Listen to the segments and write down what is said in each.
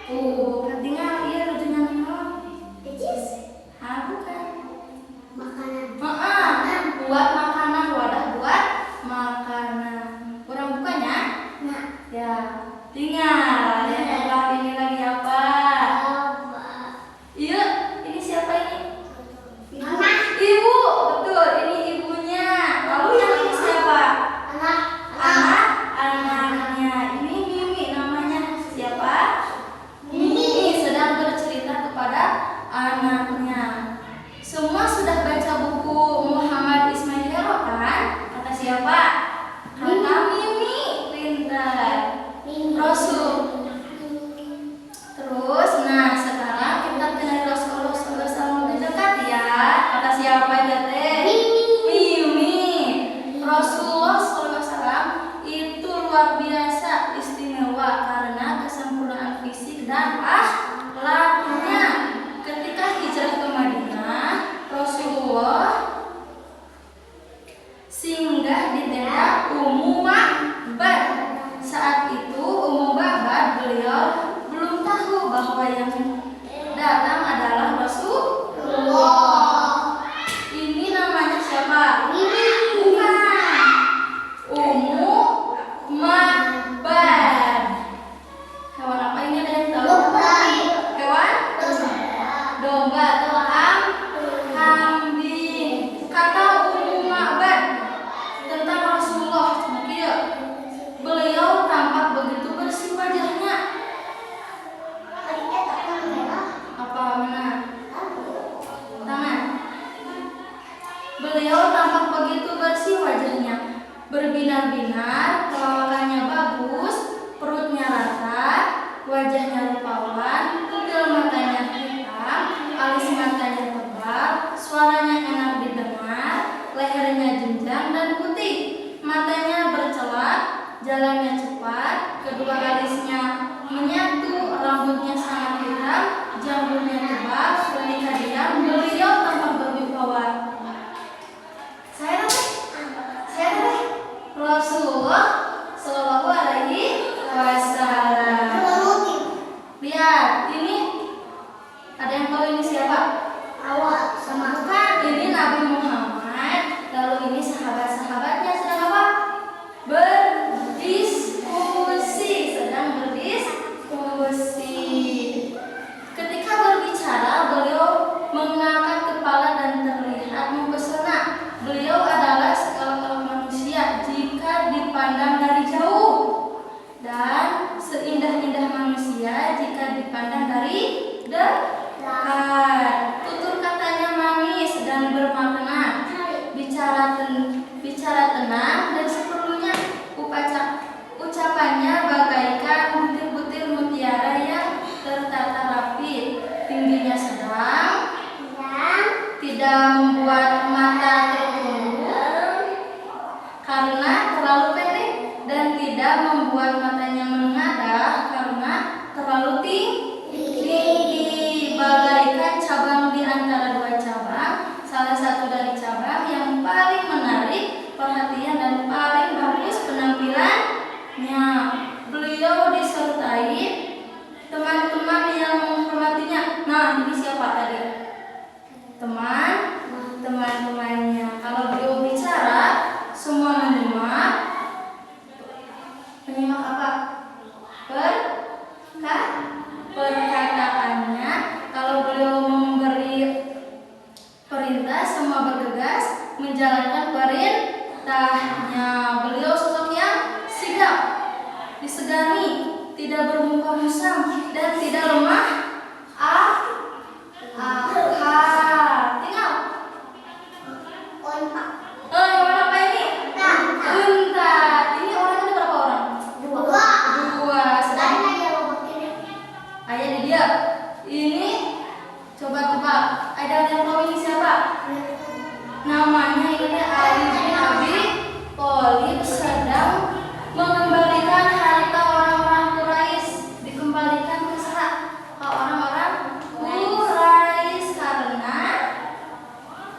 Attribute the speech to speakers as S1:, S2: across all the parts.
S1: Tinggal iya rujukan apa?
S2: Najis.
S1: Bukan.
S2: Makanan.
S1: Buat makanan, wadah buat makanan. Kurang bukanya?
S2: Nah.
S1: Ya, tinggal. Yang sebelah ini lagi apa? Iya, ini siapa ini?
S2: Mama.
S1: Ibu, betul. Ini ibunya. Lalu yang ini siapa? Anaknya. Ini Mimi namanya. Siapa? Mimi sedang bercerita kepada anaknya. Semua sudah baca buku Muhammad Ismail Hero kan? Kata siapa? Kata Mimi. Pintar. Rasul. Terus, nah sekarang kita kenal Rasulullah SAW dekat ya. Kata siapa ya teh? Mimi. Rasulullah SAW itu luar biasa istimewa karena kesempurnaan fisik dan akhlaknya. Ketika hijrah ke Madinah, Rasulullah singgah di tenda Ummu Ma'bad. Saat itu Ummu Ma'bad beliau belum tahu bahwa yang datang adalah Rasulullah. Ini namanya siapa? Bukan. Ummu Ma'bad. Hewan apa ini, ada yang tahu? Hewan? Domba atau kambing. Kata Ummu Ma'bad tentang Rasulullah, beliau tampak begitu bersih wajahnya. Apa mana? Tangan. Beliau tampak begitu bersih wajahnya, berbinar-binar, perawakannya bagus, perutnya rata, wajahnya rupawan, kutil matanya hitam, alis matanya tebal, suaranya enak didengar, lehernya jenjang dan putih, matanya bercelak, jalannya cepat, kedua alisnya menyatu, rambutnya sangat hitam, jamburnya tebal, ketika diam beliau tampak berwibawa. Saya Rasulullah Shallallahu Alaihi Wasallam. Lihat ini, ada yang tahu ini siapa? Bukan, ini Nabi Muhammad. Lalu ini sahabat-sahabatnya sedang apa? Sedang berdiskusi. Ketika berbicara, beliau mengangkat kepala dan terlihat mempesona. Beliau adalah sekelak-kelak manusia jika dipandang dari jauh, dan seindah-indah manusia jika dipandang dari dekat. Tutur katanya manis dan bermakna, bicara tenang dan seperlunya. Ucapannya bagaikan butir-butir mutiara yang tertata rapi, tingginya sedang, tidak membuat mata tertunduk karena terlalu pendek, dan tidak membuat matanya menengadah karena terlalu tinggi, bagaikan cabang di antara dua cabang, salah satu dari cabang yang paling menarik perhatian dan paling bagus penampilannya. Beliau disertai teman-teman yang menghormatinya. Nah, ini siapa tadi? Teman-temannya. Kalau beliau bicara, semua menyimak. Menyimak apa? Perkataannya. Kalau beliau memberi perintah, semua bergegas menjalankan perintahnya. Beliau sosok yang sigap, disegani, tidak bermuka musam, dan tidak lemah tinggal. Hewan apa ini? Unta. Ini orang ada berapa orang? Dua. Sedang ayah di dia. Ini coba tebak. Ada yang tahu ini siapa? Namanya ini Ali bin Abi Thalib sedang mengembalikan harta orang-orang Quraisy. Dikembalikan ke orang-orang Quraisy karena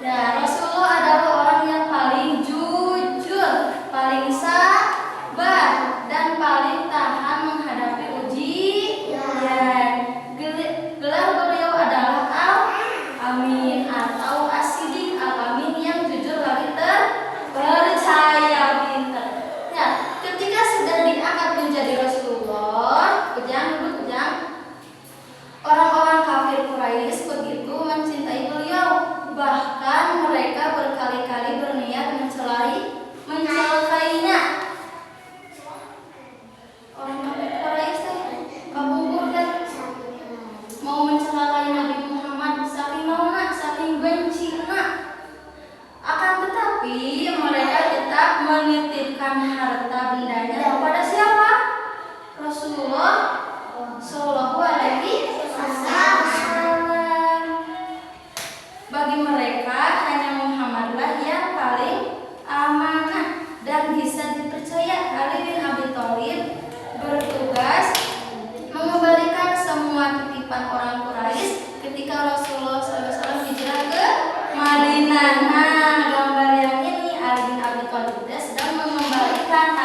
S1: ya Rasulullah adalah orang yang paling jujur, paling sabar, dan paling tahan menghadapi ujian. menitipkan harta bendanya kepada siapa? Rasulullah Shallallahu Alaihi Wasallam. Bagi mereka hanya Muhammadlah yang paling amanah dan bisa dipercaya. Ali bin Abi Thalib bertugas mengembalikan semua titipan orang Quraisy ketika Rasulullah SAW hijrah ke Madinah. Nah, gambar yang ini Ali bin Abi Thalib sedang mengembalikan